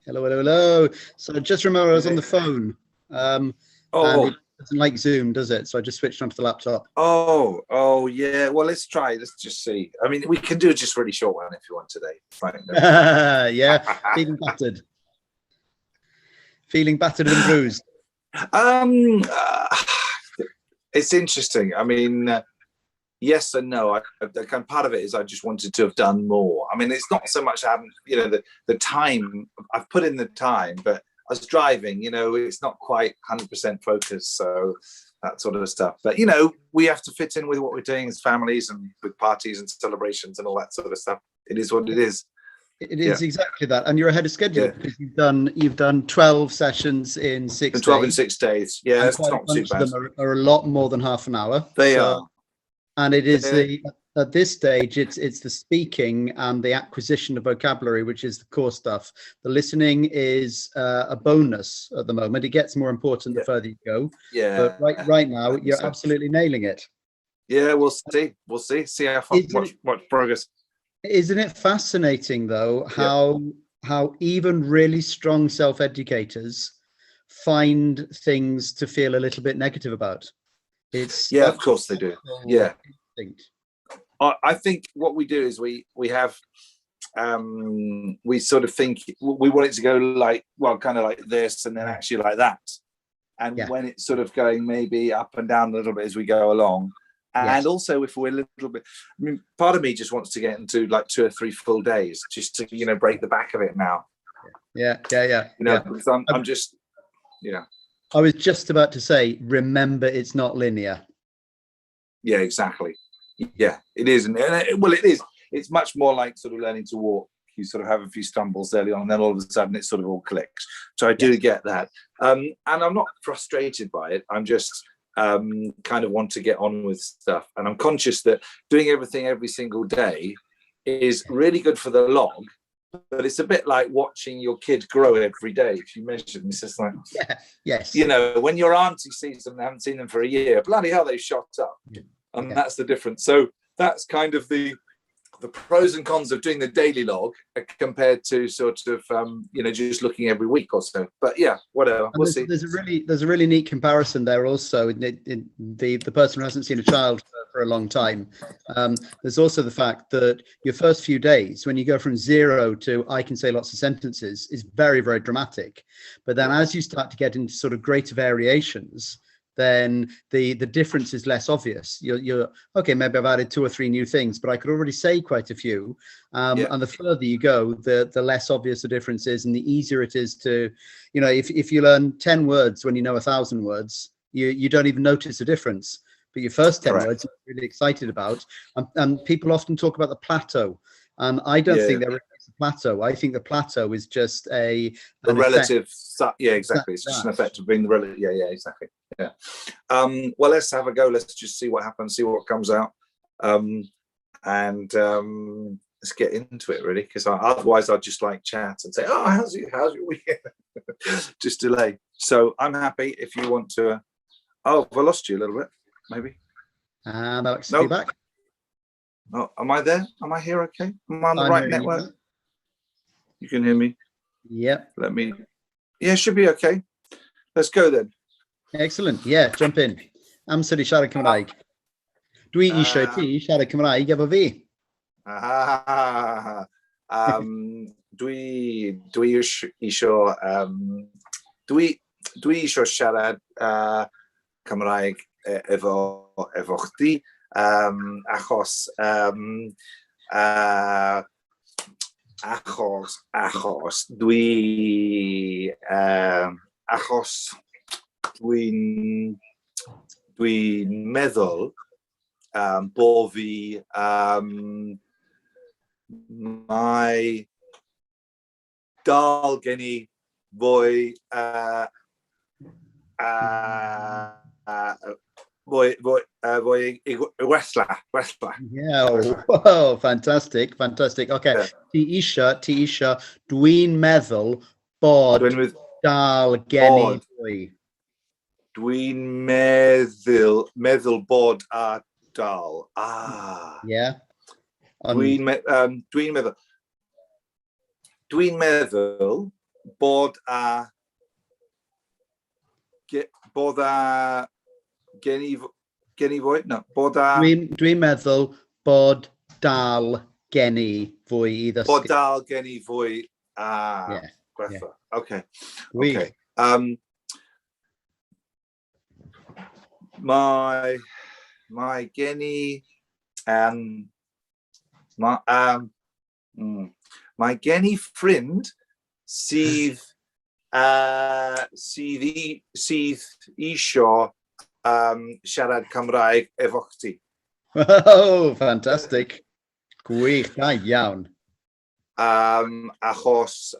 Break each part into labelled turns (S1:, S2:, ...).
S1: Hello, hello, hello. So just remember I was on the phone. And
S2: Oh,
S1: it doesn't like Zoom, does it? So I just switched onto the laptop.
S2: oh, yeah. Well, let's try. Let's just see. I mean, we can do a just really short one if you want today. Fine.
S1: Yeah, feeling battered. Feeling battered and bruised.
S2: um, uh, it's interesting. I mean, yes and no. The kind of part of it is I just wanted to have done more. I mean, it's not so much I haven't, the time. I've put in the time, but I was driving. It's not quite 100% focused. So that sort of stuff. But we have to fit in with what we're doing as families and with parties and celebrations and all that sort of stuff. It is what it is.
S1: It is exactly that, and you're ahead of schedule
S2: Yeah.
S1: because you've done 12 sessions in 6
S2: And 12
S1: days.
S2: in 6 days. Yeah,
S1: And
S2: it's
S1: quite a
S2: not too
S1: bunch of
S2: bad.
S1: them are a lot more than half an hour.
S2: They are.
S1: And it is at this stage, it's the speaking and the acquisition of vocabulary, which is the core stuff. The listening is a bonus at the moment. It gets more important the further you go.
S2: Yeah.
S1: But right now, you're absolutely nailing it.
S2: Yeah, we'll see. We'll see. See how far, much progress.
S1: Isn't it fascinating though how even really strong self-educators find things to feel a little bit negative about? It's
S2: of course they do. Yeah.
S1: Instinct.
S2: I think what we do is we have we sort of think we want it to go kind of like this and then actually like that. And when it's sort of going maybe up and down a little bit as we go along. And also if we're a little bit, I mean, part of me just wants to get into like 2 or 3 full days just to, break the back of it now.
S1: Yeah.
S2: Because I'm just,
S1: I was just about to say, remember, it's not linear.
S2: Yeah, exactly. Yeah, it is. Well, it is. It's much more like sort of learning to walk. You sort of have a few stumbles early on, and then all of a sudden it sort of all clicks. So I do get that. And I'm not frustrated by it. I'm just kind of want to get on with stuff. And I'm conscious that doing everything every single day is really good for the log, but it's a bit like watching your kid grow every day. If you measure them, it's just like,
S1: yes.
S2: When your auntie sees them, they haven't seen them for a year, bloody hell, they've shot up. And that's the difference. So that's kind of the pros and cons of doing the daily log compared to sort of just looking every week or so. But yeah, whatever. We'll see.
S1: There's a really neat comparison there also in the person who hasn't seen a child for a long time. There's also the fact that your first few days, when you go from 0 to I can say lots of sentences, is very, very dramatic. But then as you start to get into sort of greater variations, then the difference is less obvious. You're okay, maybe I've added 2 or 3 new things, but I could already say quite a few. And the further you go, the less obvious the difference is, and the easier it is to, if you learn 10 words when you know 1,000 words, you don't even notice a difference. But your first 10 words you're really excited about. And people often talk about the plateau. And I don't think there is a plateau. I think the plateau is just a
S2: relative. Exactly. It's just an effect of being the relative. Yeah, exactly. Yeah. Well, let's have a go. Let's just see what happens, see what comes out. And let's get into it, really, because otherwise I'd just like chat and say, oh, how's your weekend? Just delay. So I'm happy if you want to. Oh, have I lost you a little bit? Maybe.
S1: And Alex, be back.
S2: Oh, am I there? Am I here? Okay. Am I on the right network? You can hear me?
S1: Yep.
S2: Yeah, should be okay. Let's go then.
S1: Excellent. Yeah, jump in. Amser I siarad Cymraeg. Dwi eisiau ti siarad Cymraeg efo fi.
S2: Dwi eisiau siarad Cymraeg efo chdi. Achos dwi'n meddwl bo fi mae dal gen I fwy wella.
S1: Yeah, wow, fantastic. Okay, ti isio, dwi'n meddwl bod dal gen I fwy.
S2: Dwi'n meddwl bod a dal.
S1: Yeah.
S2: Dwi'n meddwl bod a gen i fwy? No, bod a...
S1: Dwi'n meddwl bod dal gen i fwy i ddysgu.
S2: Bod dal gen i fwy a gwerthu. Okay. Okay. Mae gen i mae gen i ffrind sydd isio siarad Cymraeg efo chdi.
S1: Oh, fantastic. Gwych, da iawn.
S2: Achos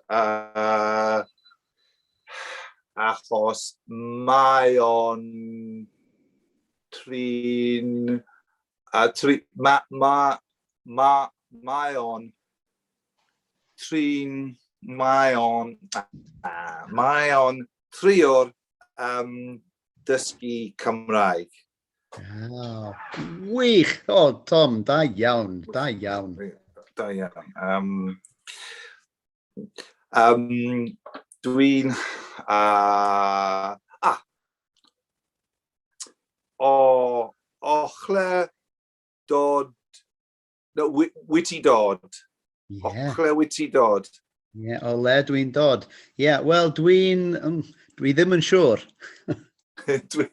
S2: mae o'n trio'r dysgu Cymraeg.
S1: Gwych. O, Tom, da iawn, da iawn.
S2: Da iawn. Dwi'n ochle dod, witi dod. Ochle witi dod.
S1: Ie, o le dwi'n dod. Ie, wel, dwi ddim yn siŵr.
S2: Ti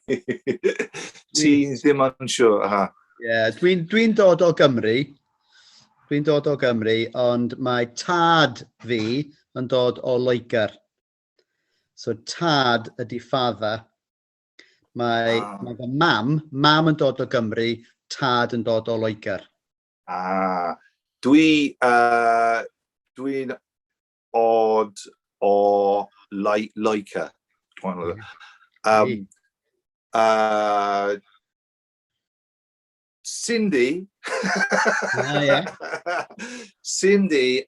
S2: ddim yn siŵr,
S1: Ie, dwi'n dod o Gymru. Dwi'n dod o Gymru, ond mae tad fi yn dod o Loegr. So tad ydi father. Mae fy mam yn dod o Gymru, tad yn dod o Loegr.
S2: Dwi'n od o Loegr. Cindy. Cindy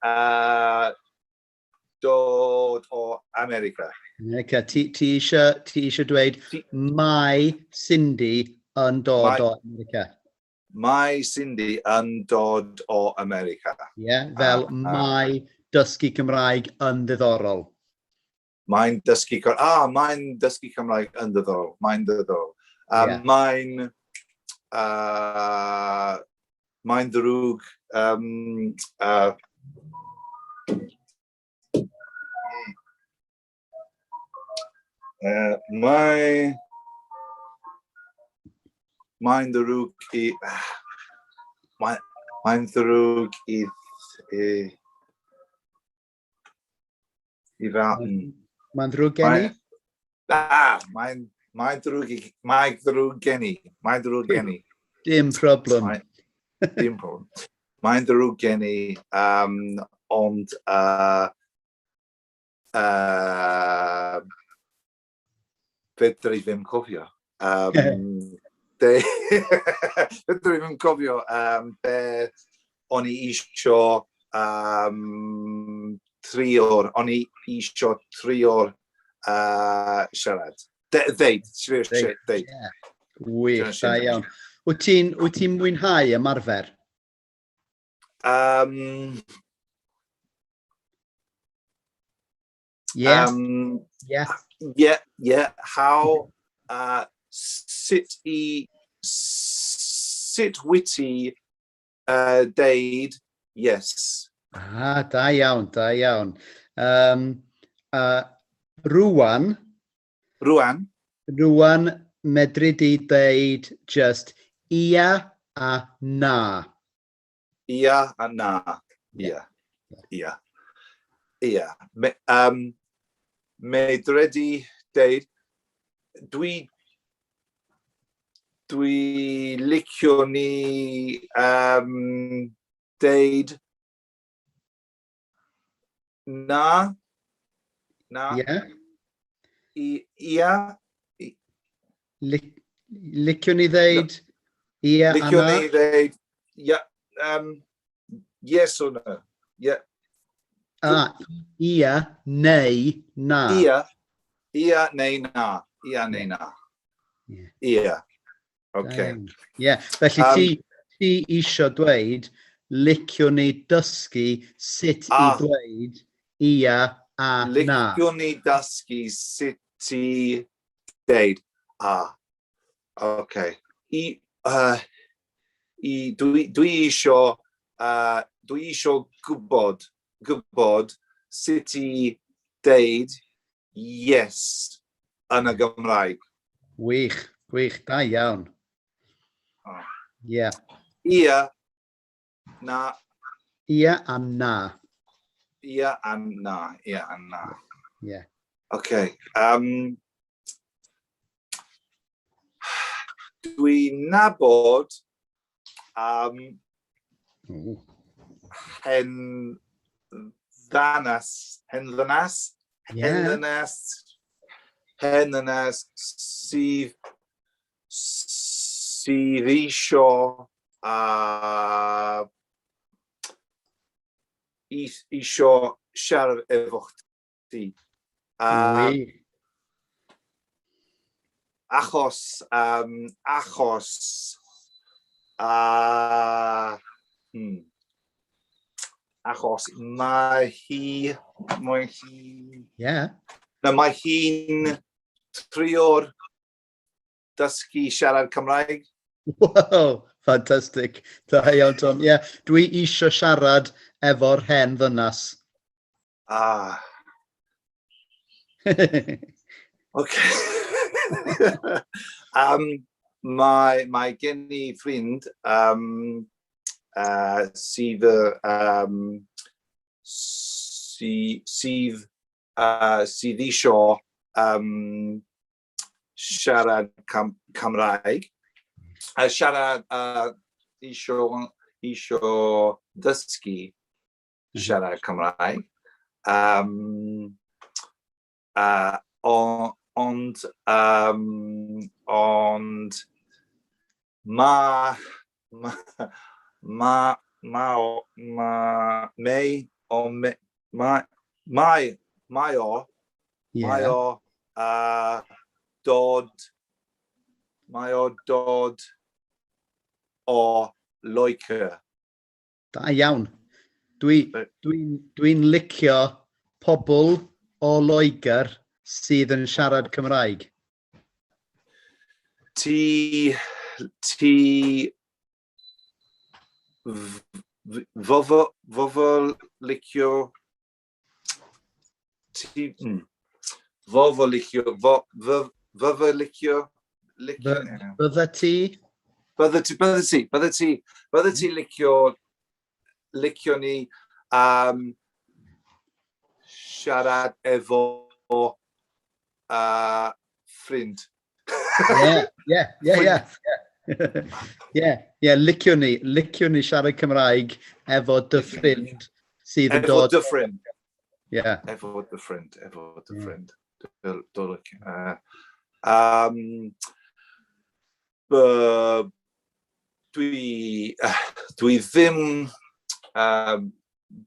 S2: dod o America.
S1: Okay, ti eisiau dweud mae Cindy yn dod o America.
S2: Mae Cindy yn dod o America.
S1: Fel mae dysgu Cymraeg yn ddiddorol.
S2: Mae'n dysgu Cymraeg yn ddiddorol. Mae'n ddiddorol. Mae'n ddrwg. Mae'n ddrwg i... Mae'n ddrwg i fel...
S1: Mae'n ddrwg gen i?
S2: Mae'n ddrwg gen i.
S1: Dim problem.
S2: Dim problem. Mae'n ddrwg gen i, ond fedra i ddim cofio. Fedra i ddim cofio be o'n i isio siarad. Ddeud.
S1: Wych, da iawn. Wyt ti'n mwynhau ymarfer?
S2: How sut witi deud yes.
S1: Da iawn, da iawn. Rwan medru di deud just ia a na.
S2: Ia a na. Ia. Medru di deud dwi licio ni deud na. Ia.
S1: Licio ni ddeud ia a na?
S2: Licio ni ddeud yes or no. Yeah.
S1: Ia neu na.
S2: Ia neu na. Ia. Okay.
S1: Felly ti isio dweud licio ni dysgu sut i dweud ia a na.
S2: Liciwn ni dysgu sut i deud. Okay. Dwi isio gwybod sut i deud yes yn y Gymraeg.
S1: Gwych, da iawn. Yeah.
S2: Ia, na.
S1: Ia a na.
S2: Ia a na. Ia a na.
S1: Yeah.
S2: Okay. Dwi'n nabod hendynas sydd isio siarad efo chdi. Achos mae hi'n trio'r dysgu siarad Cymraeg.
S1: Wow, fantastic. Da iawn, Tom. Yeah. Dwi isio siarad efo'r hen ddynas.
S2: Okay. Mae gen I ffrind sydd isio siarad Cymraeg. Siarad isio dysgu siarad Cymraeg. Ond mae o dod o Loegr.
S1: Da iawn. Dwi'n licio pobl o Loegr sydd yn siarad Cymraeg.
S2: Ti Bydde ti licio ni siarad efo ffrind.
S1: Licio ni siarad Cymraeg efo dy ffrind sydd yn dod.
S2: Efo dy ffrind.
S1: Efo dy
S2: ffrind.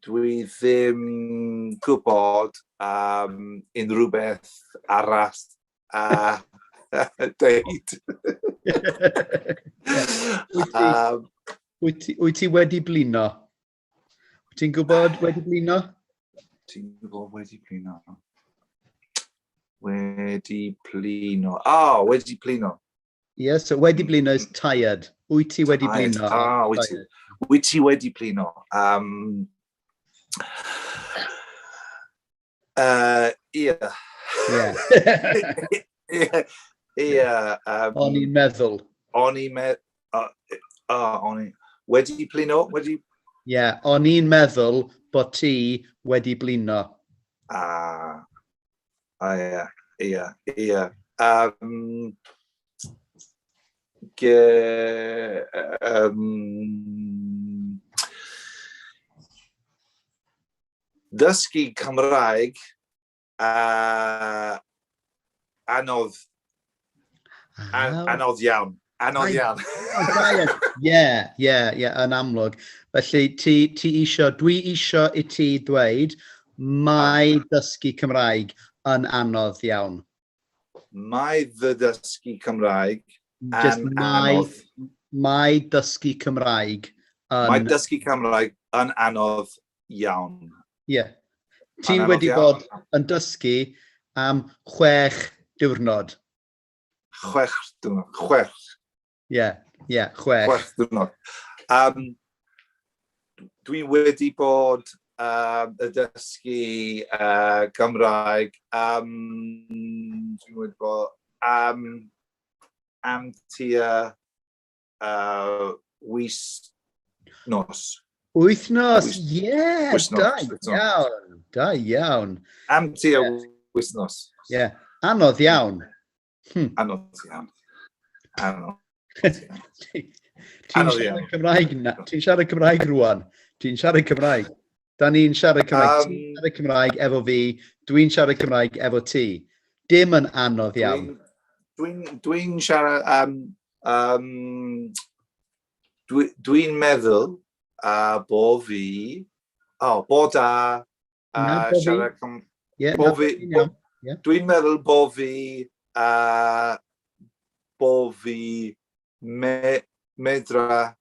S2: Dwi ddim gwybod unrhyw beth arall deud.
S1: Wyt ti wedi blino? Wyt ti'n gwybod wedi blino?
S2: Ti'n gwybod wedi blino? Wedi blino.
S1: Yes, so wedi blino is tired. Wyt ti wedi blino?
S2: Wyt ti wedi blino? Ia.
S1: O'n i'n meddwl.
S2: Wedi blino?
S1: O'n i'n meddwl bod ti wedi blino.
S2: Ia. Dysgu Cymraeg anodd iawn.
S1: Yn amlwg. Felly dwi isio I ti dweud mae dysgu Cymraeg yn anodd iawn.
S2: Mae fy dysgu Cymraeg
S1: yn anodd. Mae dysgu Cymraeg yn...
S2: Mae dysgu Cymraeg yn anodd iawn.
S1: Ti wedi bod yn dysgu am 6 diwrnod.
S2: 6 diwrnod. 6.
S1: Yeah, 6.
S2: 6 diwrnod. Dwi wedi bod y dysgu Gymraeg dwi wedi bod am tua wythnos.
S1: Wythnos, yeah,
S2: Wythnos.
S1: da iawn.
S2: Am tua wythnos.
S1: Yeah, anodd iawn.
S2: Anodd iawn.
S1: Ti'n siarad Cymraeg na? Ti'n siarad Cymraeg rwan? Ti'n siarad Cymraeg? Da ni'n siarad Cymraeg. Ti'n siarad Cymraeg efo fi. Dwi'n siarad Cymraeg efo ti. Dim yn anodd iawn.
S2: Dwi'n siarad... Dwi'n meddwl bo fi... bod a... siarad Cymraeg... Dwi'n meddwl bo fi... bo fi medra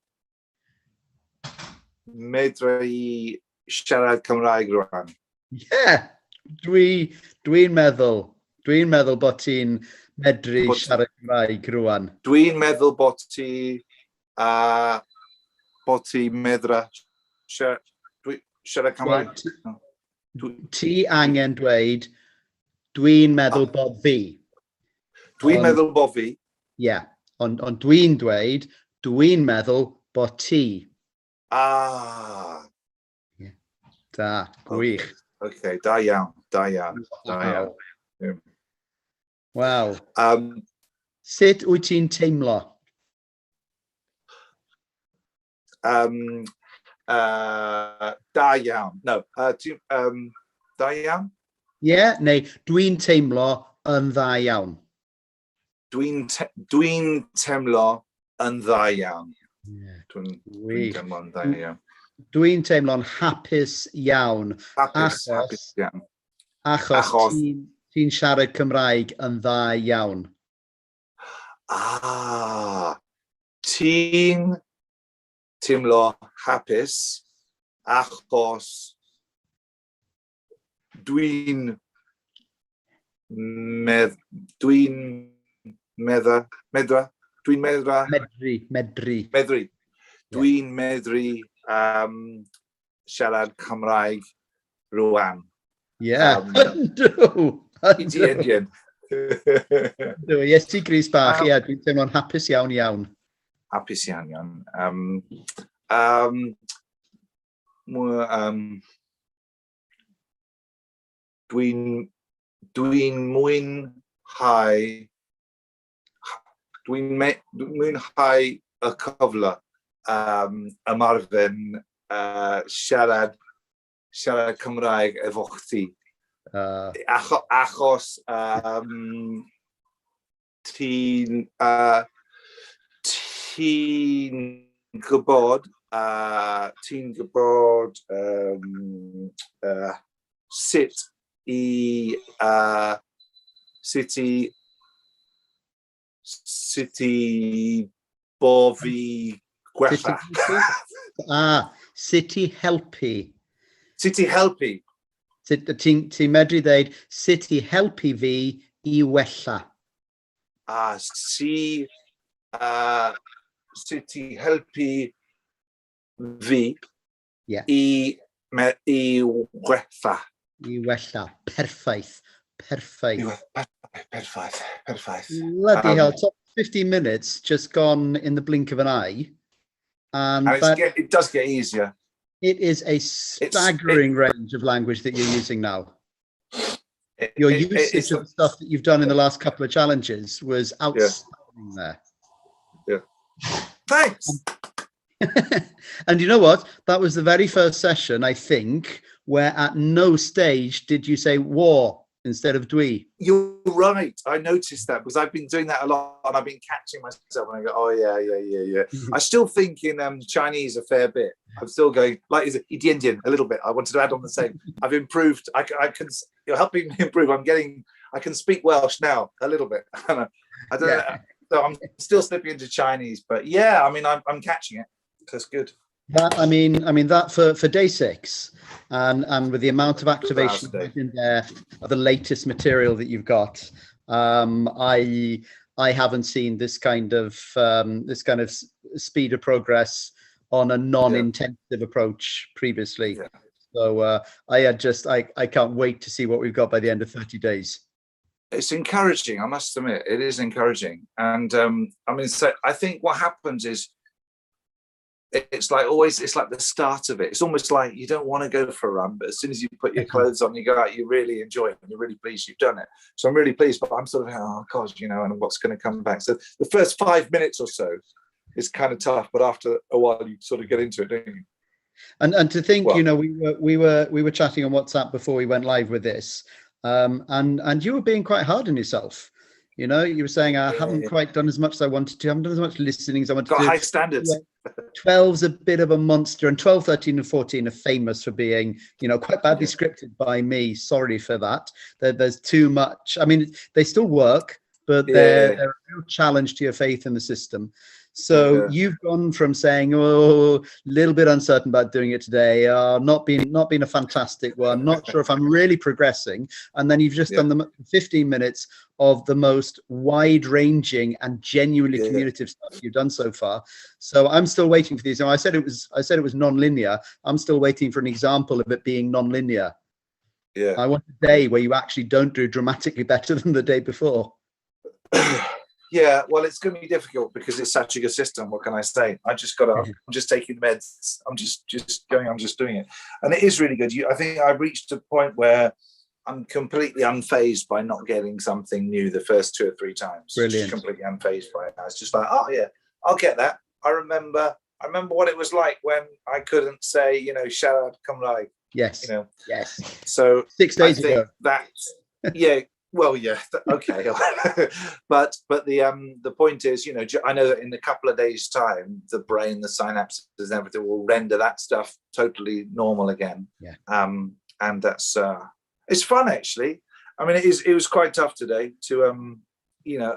S2: i siarad Cymraeg rwan.
S1: Yeah, dwi'n meddwl bod ti'n medru siarad Cymraeg rwan.
S2: Dwi'n meddwl bod ti medra siarad Cymraeg.
S1: Ti angen dweud, dwi'n meddwl bod fi.
S2: Dwi'n meddwl bod fi.
S1: Yeah, ond dwi'n dweud, dwi'n meddwl bod ti. Yeah. Da, gwych.
S2: Okay, da iawn.
S1: Wow. Sut wyt ti'n teimlo?
S2: Da iawn. No, da iawn?
S1: Yeah, neu dwi'n teimlo yn dda iawn.
S2: Dwi'n teimlo yn dda iawn. Dwi'n teimlo yn dda iawn.
S1: Dwi'n teimlo'n hapus iawn.
S2: Hapus iawn.
S1: Achos ti'n siarad Cymraeg yn dda iawn.
S2: Ti'n teimlo hapus achos dwi'n medru siarad Cymraeg rwan.
S1: Yeah, yndw.
S2: Indian.
S1: Yes, ti Gris bach, ie, dwi'n teimlo'n hapus iawn.
S2: Hapus iawn. Dwi'n mwynhau y cyfle ymarfer siarad Cymraeg efo chdi. Achos ti'n gwybod sut i bo fi gwella.
S1: Sut i helpu.
S2: Sut i helpu.
S1: Ti'n medru dweud, sut i helpu fi i wella.
S2: Sut i helpu fi i wella.
S1: I wella. Perffaith. Bloody hell, top 15 minutes just gone in the blink of an eye. And
S2: it does get easier.
S1: It is a staggering range of language that you're using now. Your usage of the stuff that you've done in the last couple of challenges was outstanding there.
S2: Yeah. Thanks.
S1: And you know what? That was the very first session, I think, where at no stage did you say war instead of dwi.
S2: You're right. I noticed that because I've been doing that a lot and I've been catching myself and I go, oh, yeah. I still think in Chinese a fair bit. I'm still going, like, is it Indian a little bit? I wanted to add on the same. I've improved. I can, you're helping me improve. I can speak Welsh now a little bit. I don't know. So I'm still slipping into Chinese, but yeah, I mean, I'm catching it. That's good.
S1: That I mean that for day 6, and with the amount of
S2: 2 hours
S1: activation
S2: a day.
S1: in there of the latest material that you've got, I haven't seen this kind of speed of progress on a non-intensive approach previously.
S2: Yeah.
S1: So I can't wait to see what we've got by the end of 30 days.
S2: It's encouraging, I must admit. It is encouraging. And I mean, so I think what happens is it's like the start of it. It's almost like you don't want to go for a run, but as soon as you put your clothes on, you go out, you really enjoy it and you're really pleased you've done it. So I'm really pleased, but I'm sort of, oh God, and what's going to come back. So the first 5 minutes or so is kind of tough, but after a while you sort of get into it, don't you?
S1: And to think, we were chatting on WhatsApp before we went live with this, and you were being quite hard on yourself. You were saying, I haven't quite done as much as I wanted to. I haven't done as much listening as I wanted to.
S2: Got high standards.
S1: 12's a bit of a monster, and 12, 13, and 14 are famous for being, quite badly scripted by me. Sorry for that. There's too much. I mean, they still work, but they're a real challenge to your faith in the system. So you've gone from saying, oh, a little bit uncertain about doing it today, not being a fantastic one, not sure if I'm really progressing, and then you've just done the 15 minutes of the most wide-ranging and genuinely communicative stuff you've done so far. So I'm still waiting for these. I said it was non-linear. I'm still waiting for an example of it being non-linear.
S2: Yeah.
S1: I want a day where you actually don't do dramatically better than the day before.
S2: Yeah, well, it's going to be difficult because it's such a good system. What can I say? I'm just taking the meds. I'm just doing it. And it is really good. I think I've reached a point where I'm completely unfazed by not getting something new the first 2 or 3 times.
S1: Brilliant.
S2: Just completely unfazed by it. It's just like, oh yeah, I'll get that. I remember what it was like when I couldn't say, shout out, come live.
S1: Yes. Yes.
S2: So
S1: 6 days ago.
S2: That's Well, yeah, okay, but the point is, I know that in a couple of days' time, the brain, the synapses, and everything will render that stuff totally normal again.
S1: Yeah.
S2: And that's it's fun actually. I mean, it was quite tough today to and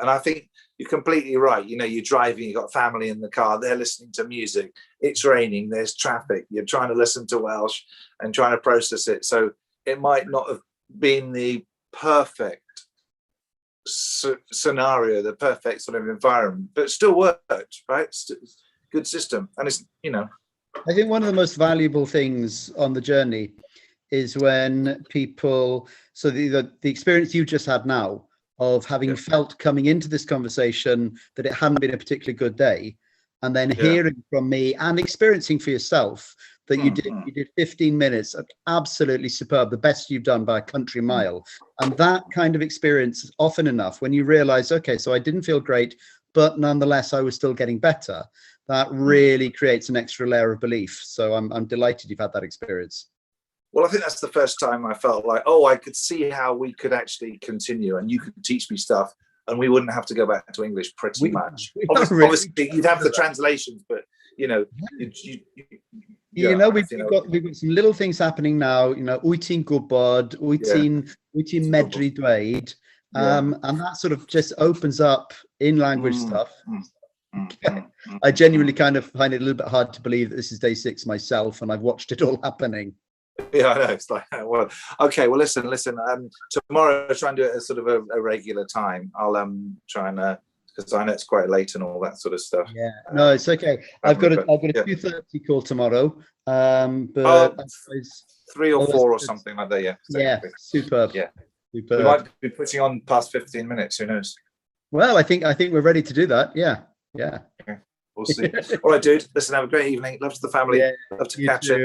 S2: I think you're completely right. You're driving, you've got family in the car, they're listening to music. It's raining, there's traffic. You're trying to listen to Welsh and trying to process it. So it might not have been the perfect scenario, the perfect sort of environment, but it still worked, right? It's good system. And it's
S1: I think one of the most valuable things on the journey is when people, so the experience you just had now of having felt coming into this conversation that it hadn't been a particularly good day, and then hearing from me and experiencing for yourself that you did 15 minutes of absolutely superb, the best you've done by a country mile. And that kind of experience, often enough, when you realize, okay, so I didn't feel great, but nonetheless, I was still getting better, that really creates an extra layer of belief. So I'm delighted you've had that experience.
S2: Well, I think that's the first time I felt like, oh, I could see how we could actually continue and you could teach me stuff and we wouldn't have to go back to English pretty much. Obviously, you'd have the translations, but, we've
S1: got some little things happening now. Wyt ti'n gwybod, wyt ti'n medru dweud, and that sort of just opens up in language stuff. I genuinely kind of find it a little bit hard to believe that this is day 6 myself, and I've watched it all happening.
S2: Yeah, I know. It's like, well, okay. Well, listen. Tomorrow, I'll try and do it at sort of a regular time. I'll try and. Because I know it's quite late and all that sort of stuff. Yeah,
S1: no, it's okay. I've got a 2:30 call tomorrow. But
S2: 3 or 4 or something like that. Yeah.
S1: Yeah, superb.
S2: Yeah,
S1: superb.
S2: We might be putting on past 15 minutes. Who knows?
S1: Well, I think we're ready to do that. Yeah.
S2: Okay. We'll see. All right, dude. Listen, have a great evening. Love to the family. Love to catch it.